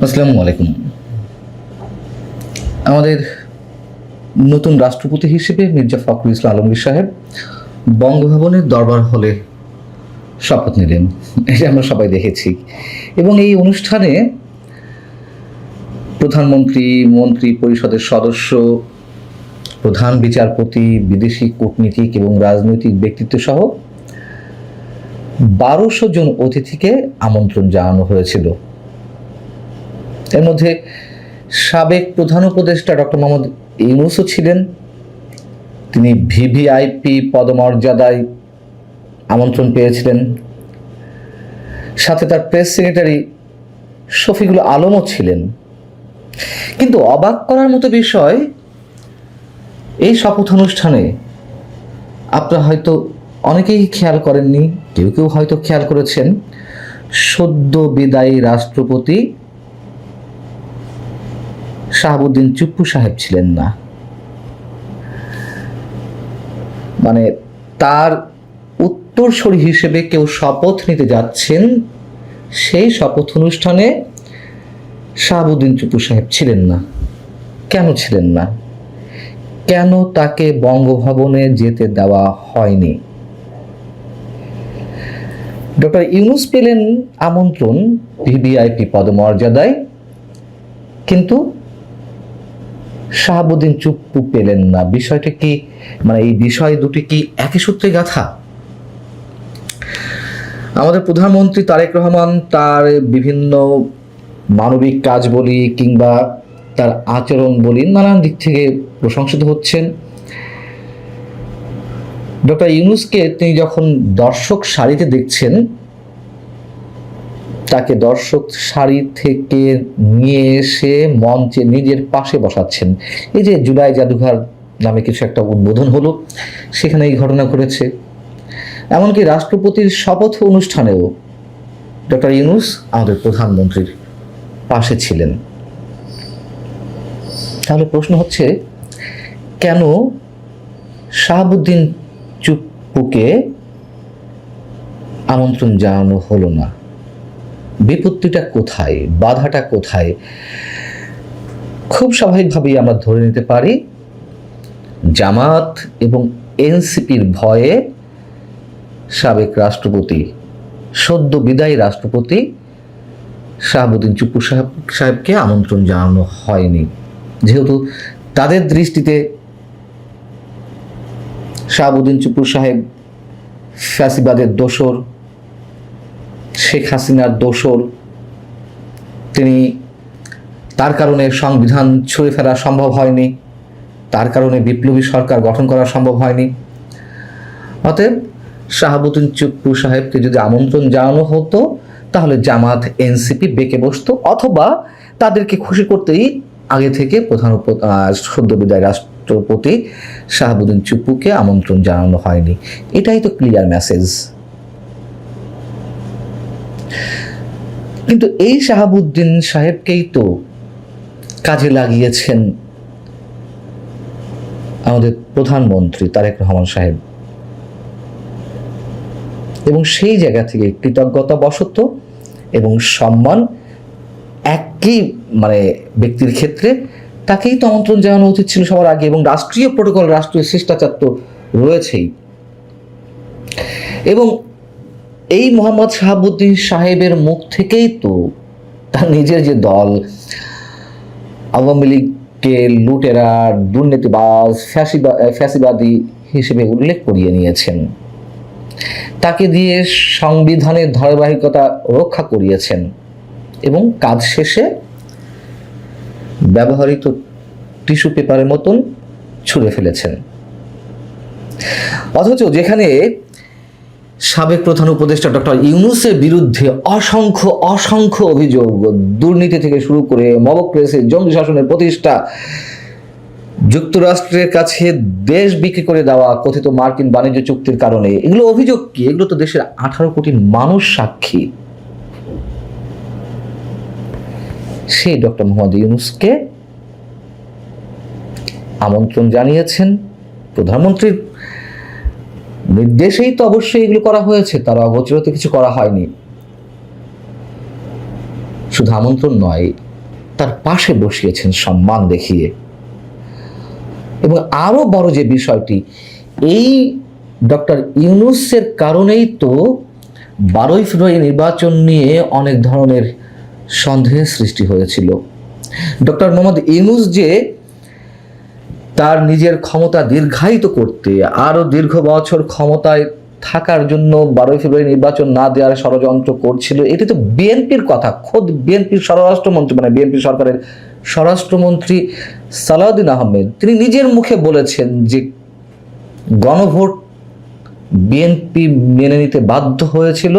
আসসালামু আলাইকুম। আমাদের নতুন রাষ্ট্রপতি হিসেবে মির্জা ফখরুল ইসলাম আলমগীর সাহেব বঙ্গভবনের দরবার হলে শপথ নিলেন। এটা আমরা সবাই দেখেছি এবং এই অনুষ্ঠানে প্রধানমন্ত্রী, মন্ত্রী পরিষদের সদস্য, প্রধান বিচারপতি, বিদেশি কূটনীতিক এবং রাজনৈতিক ব্যক্তিত্ব সহ ১২০০ জন অতিথিকে আমন্ত্রণ জানানো হয়েছিল। এর মধ্যে সাবেক প্রধান উপদেষ্টা ডক্টর মোহাম্মদ ইউনূসও ছিলেন। তিনি ভিভিআইপি পদমর্যাদায় আমন্ত্রণ পেয়েছিলেন। সাথে তার প্রেস সেক্রেটারি শফিকুল আলমও ছিলেন। কিন্তু অবাক করার মতো বিষয়, এই শপথ অনুষ্ঠানে আপনারা হয়তো অনেকেই খেয়াল করেননি, কেউ কেউ হয়তো খেয়াল করেছেন, সদ্য বিদায়ী রাষ্ট্রপতি শাহাবুদ্দিন চুপ্পু সাহেব ছিলেন না। মানে তার উত্তরসূরি হিসেবে কেউ শপথ নিতে যাচ্ছেন, সেই শপথ অনুষ্ঠানে শাহাবুদ্দিন চুপ্পু সাহেব ছিলেন না। কেন ছিলেন না? কেন তাকে বঙ্গভবনে যেতে দেওয়া হয়নি? ডক্টর ইউনূস পেলেন আমন্ত্রণ ভিভিআইপি পদমর্যাদায়, কিন্তু শাহাবুদ্দিন চুপ্পু পেলেন না। বিষয়টা কি, মানে এই বিষয় দুটি কি একই সূত্রে গাঁথা? আমাদের প্রধানমন্ত্রী তারেক রহমান তার বিভিন্ন মানবিক কাজ বলি কিংবা তার আচরণ বলি নানান দিক থেকে প্রশংসিত হচ্ছেন। ডক্টর ইউনূসকে তিনি যখন দর্শক সারিতে দেখছেন, তাকে দর্শক সারি থেকে নিয়ে এসে মঞ্চে নিজের পাশে বসাচ্ছেন। এই যে জুলাই জাদুঘর নামে কিছু একটা উদ্বোধন হলো, সেখানে এই ঘটনা ঘটেছে। এমনকি রাষ্ট্রপতির শপথ অনুষ্ঠানেও ডক্টর ইউনূস আমাদের প্রধানমন্ত্রীর পাশে ছিলেন। তাহলে প্রশ্ন হচ্ছে, কেন শাহাবুদ্দিন চুপ্পুকে আমন্ত্রণ জানানো হলো না? বিপত্তিটা কোথায়? বাধাটা কোথায়? খুব স্বাভাবিকভাবেই আমরা ধরে নিতে পারি, জামাত এবং এনসিপির ভয়ে সাবেক রাষ্ট্রপতি, সদ্য বিদায়ী রাষ্ট্রপতি শাহাবুদ্দিন চুপ্পু সাহেবকে আমন্ত্রণ জানানো হয়নি। যেহেতু তাদের দৃষ্টিতে শাহাবুদ্দিন চুপ্পু সাহেব ফ্যাসিবাদের দোসর, শেখ হাসিনার দোসর, তিনি, তার কারণে সংবিধান ছুঁড়ে ফেলা সম্ভব হয়নি, তার কারণে বিপ্লবী সরকার গঠন করা সম্ভব হয়নি। অতএব শাহাবুদ্দিন চুপ্পু সাহেবকে যদি আমন্ত্রণ জানানো হতো, তাহলে জামাত এনসিপি বেঁকে বসতো, অথবা তাদেরকে খুশি করতেই আগে থেকে সদ্য বিদায় রাষ্ট্রপতি শাহাবুদ্দিন চুপ্পুকে আমন্ত্রণ জানানো হয়নি। এটাই তো ক্লিয়ার মেসেজ। কিন্তু এই শাহাবুদ্দিন সাহেবকেই তো কাজে লাগিয়েছেন আমাদের প্রধানমন্ত্রী তারেক রহমান সাহেব, এবং সেই জায়গা থেকে কৃতজ্ঞতা বশত এবং সম্মান একই ব্যক্তির ক্ষেত্রে তাকেই তো আমন্ত্রণ জানানো উচিত ছিল সবার আগে। এবং রাষ্ট্রীয় প্রোটোকল, রাষ্ট্রীয় শিষ্টাচার তো রয়েছেই। এবং এই মোহাম্মদ শাহাবুদ্দিন সাহেবের মুখ থেকেই তো তার নিজের যে দল আওয়ামী লীগকে লুটেরা, দুর্নীতিবাজ, ফ্যাসিবাদী হিসেবে উল্লেখ করিয়ে নিয়েছেন, তাকে দিয়ে সংবিধানের ধারাবাহিকতা রক্ষা করিয়েছেন এবং কাজ শেষে ব্যবহৃত টিস্যু পেপারের মতন ছুঁড়ে ফেলেছেন। অথচ যেখানে সাবেক প্রধান উপদেষ্টা ডক্টর ইউনূসের বিরুদ্ধে অসংখ্য অভিযোগ, দুর্নীতি থেকে শুরু করে মবক্রেসি, জঙ্গি শাসনের প্রতিষ্ঠা, যুক্তরাষ্ট্রের কাছে দেশ বিক্রি করে দেওয়া কথিত মার্কিন বাণিজ্য চুক্তির কারণে, এগুলো অভিযোগ কি? এগুলো তো দেশের 18 কোটি মানুষ সাক্ষী। সেই ডক্টর মোহাম্মদ ইউনূসকে আমন্ত্রণ জানিয়েছেন প্রধানমন্ত্রীর নির্দেশেই তো অবশ্যই এগুলো করা হয়েছে, তার অগোচরে তো কিছু করা হয়নি। শুধু আমন্ত্রণ নয়, তার পাশে বসিয়েছেন সম্মান দেখিয়ে। এবং আরো বড় যে বিষয়টি, এই ডক্টর ইউনূসের কারণেই তো 12ই ফেব্রুয়ারি নির্বাচন নিয়ে অনেক ধরনের সন্দেহের সৃষ্টি হয়েছিল। ডক্টর মোহাম্মদ ইউনূস যে তার নিজের ক্ষমতা দীর্ঘায়িত করতে, আরো দীর্ঘ বছর ক্ষমতায় থাকার জন্য 12ই ফেব্রুয়ারি নির্বাচন না দেওয়ার ষড়যন্ত্র করছিল, এটি তো বিএনপির কথা। খোদ বিএনপির স্বরাষ্ট্রমন্ত্রী, মানে বিএনপি সরকারের স্বরাষ্ট্রমন্ত্রী সালাউদ্দিন আহমেদ, তিনি নিজের মুখে বলেছেন যে গণভোট বিএনপি মেনে নিতে বাধ্য হয়েছিল,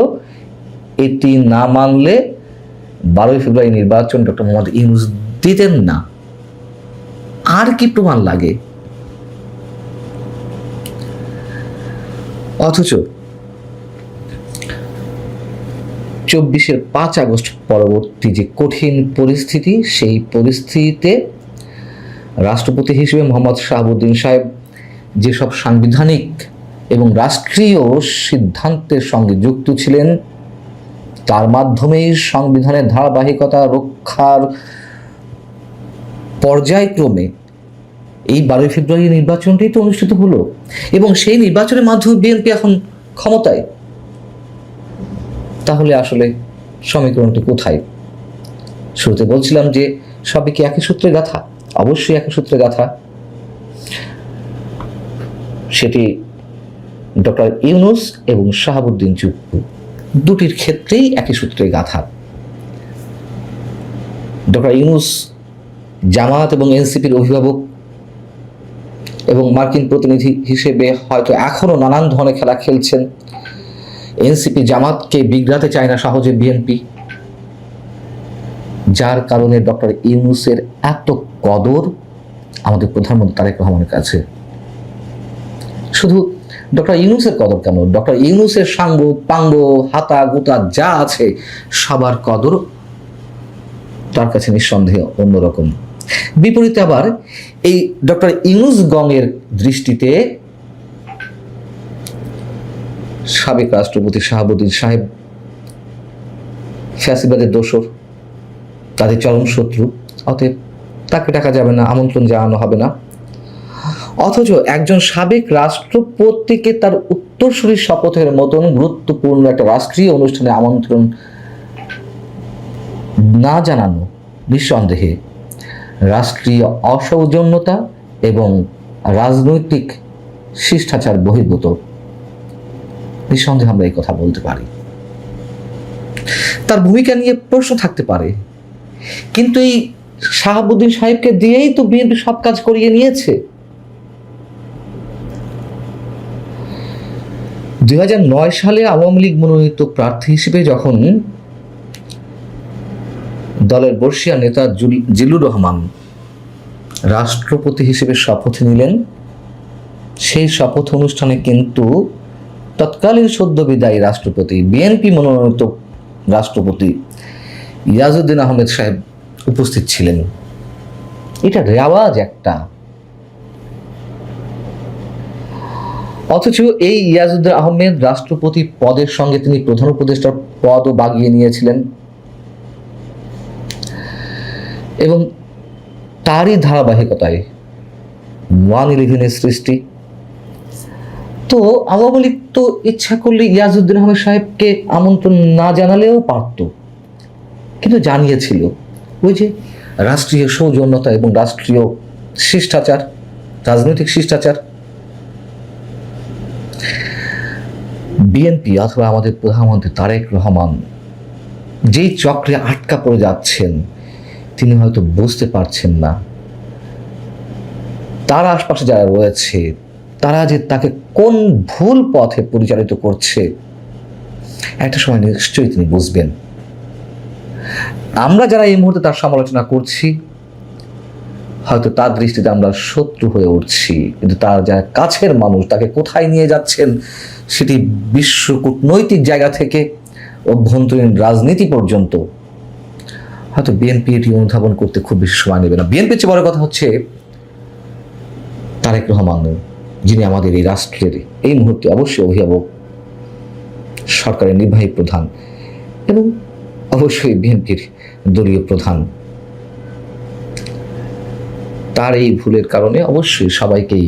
এটি না মানলে 12ই ফেব্রুয়ারি নির্বাচন ডক্টর মোহাম্মদ ইউনূস দিতেন না। আর কি প্রমাণ লাগে? অথচ 24-এর 5 আগস্ট পরবর্তী যে কঠিন পরিস্থিতি, সেই পরিস্থিতিতে রাষ্ট্রপতি হিসেবে মোহাম্মদ শাহাবুদ্দিন সাহেব যেসব সাংবিধানিক এবং রাষ্ট্রীয় সিদ্ধান্তের সঙ্গে যুক্ত ছিলেন, তার মাধ্যমেই সংবিধানের ধারাবাহিকতা রক্ষার পর্যায়ক্রমে এই 12ই ফেব্রুয়ারি নির্বাচনটি তো অনুষ্ঠিত হলো, এবং সেই নির্বাচনের মাধ্যমে বিএনপি এখন ক্ষমতায়। তাহলে আসলে সমীকরণটি কোথায়? শুরুতে বলছিলাম যে সবই কি একই সূত্রে গাথা? অবশ্যই একই সূত্রে গাথা। সেটি ডক্টর ইউনূস এবং শাহাবুদ্দিন চুপ্পু দুটির ক্ষেত্রেই একই সূত্রে গাথা। ডক্টর ইউনূস জামায়াত এবং এনসিপির অভিভাবক এবং মার্কিন প্রতিনিধি হিসেবে হয়তো এখনো নানান ধরনের খেলা খেলছেন। এনসিপি জামাতকে বিগড়াতে চায় না সহজে বিএনপি, যার কারণে ডক্টর ইউনূসের এত কদর আমাদের প্রধানমন্ত্রী তারেক রহমানের কাছে। শুধু ডক্টর ইউনূসের কদর কেন, ডক্টর ইউনূসের সাঙ্গ পাঙ্গ হাতা গুতা যা আছে সবার কদর তার কাছে নিঃসন্দেহে অন্যরকম। বিপরীতে আবার এই ডক্টর ইউনূস গঙের দৃষ্টিতে সাবেক রাষ্ট্রপতি শাহাবুদ্দিন সাহেব ফ্যাসিবাদের দোসর, তাদের চরম শত্রু, অতএব তাকে ডাকা যাবে না, আমন্ত্রণ জানানো হবে না। অথচ একজন সাবেক রাষ্ট্রপতিকে তার উত্তরসূরির শপথের মতন গুরুত্বপূর্ণ একটা রাষ্ট্রীয় অনুষ্ঠানে আমন্ত্রণ না জানানো নিঃসন্দেহে রাষ্ট্রীয় অসৌজন্যতা এবং রাজনৈতিক শিষ্টাচার বহির্ভূত। নিঃসন্দেহে আমরা এই কথা বলতে পারি। তার ভূমিকা নিয়ে প্রশ্ন থাকতে পারে, কিন্তু এই শাহাবুদ্দিন সাহেবকে দিয়েই তো বিএনপি সব কাজ করিয়ে নিয়েছে। 2009 সালে আওয়ামী লীগ মনোনীত প্রার্থী হিসেবে যখন দলের বর্ষীয় নেতা জিল্লুর রহমান রাষ্ট্রপতি হিসেবে শপথ নিলেন, সেই শপথ অনুষ্ঠানে কিন্তু তৎকালীন সদ্য বিদায়ী রাষ্ট্রপতি, বিএনপি মনোনীত রাষ্ট্রপতি ইয়াজউদ্দিন আহমেদ সাহেব উপস্থিত ছিলেন। এটা রেওয়াজ একটা। অথচ এই ইয়াজউদ্দিন আহমেদ রাষ্ট্রপতি পদের সঙ্গে তিনি প্রধান উপদেষ্টার পদও বাগিয়ে নিয়েছিলেন, এবং তারই ধারাবাহিকতায় 1/11 সৃষ্টি। তো আওয়ামী লীগ তো ইচ্ছা করলে ইয়াজউদ্দিন আহমেদ সাহেবকে আমন্ত্রণ না জানালেও পারত, কিন্তু জানিয়েছিল। ওই যে রাষ্ট্রীয় সৌজন্যতা এবং রাষ্ট্রীয় শিষ্টাচার, রাজনৈতিক শিষ্টাচার। বিএনপি অথবা আমাদের প্রধানমন্ত্রী তারেক রহমান যেই চক্রে আটকা পড়ে যাচ্ছেন, তিনি হয়তো বুঝতে পারছেন না তার আশপাশে যারা রয়েছে তারা যে তাকে কোন ভুল পথে পরিচালিত করছে, একটা সময় নিশ্চয়ই তিনি বুঝবেন। আমরা যারা এই মুহূর্তে তার সমালোচনা করছি, হয়তো তার দৃষ্টিতে আমরা শত্রু হয়ে উঠছি, কিন্তু তার যারা কাছের মানুষ তাকে কোথায় নিয়ে যাচ্ছেন সেটি বিশ্ব কূটনৈতিক জায়গা থেকে অভ্যন্তরীণ রাজনীতি পর্যন্ত হয়তো বিএনপি এটি অনুধাবন করতে খুব বেশি সময় নেবে না। বিএনপির চেয়ে বড় কথা হচ্ছে তারেক রহমান, যিনি আমাদের এই রাষ্ট্রের এই মুহূর্তে অবশ্যই অভিভাবক, সরকারের নির্বাহী প্রধান এবং অবশ্যই বিএনপির দলীয় প্রধান। তার এই ভুলের কারণে অবশ্যই সবাইকেই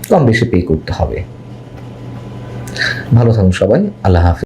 কম বেশি পে করতে হবে। ভালো থাকুন সবাই, আল্লাহ হাফেজ।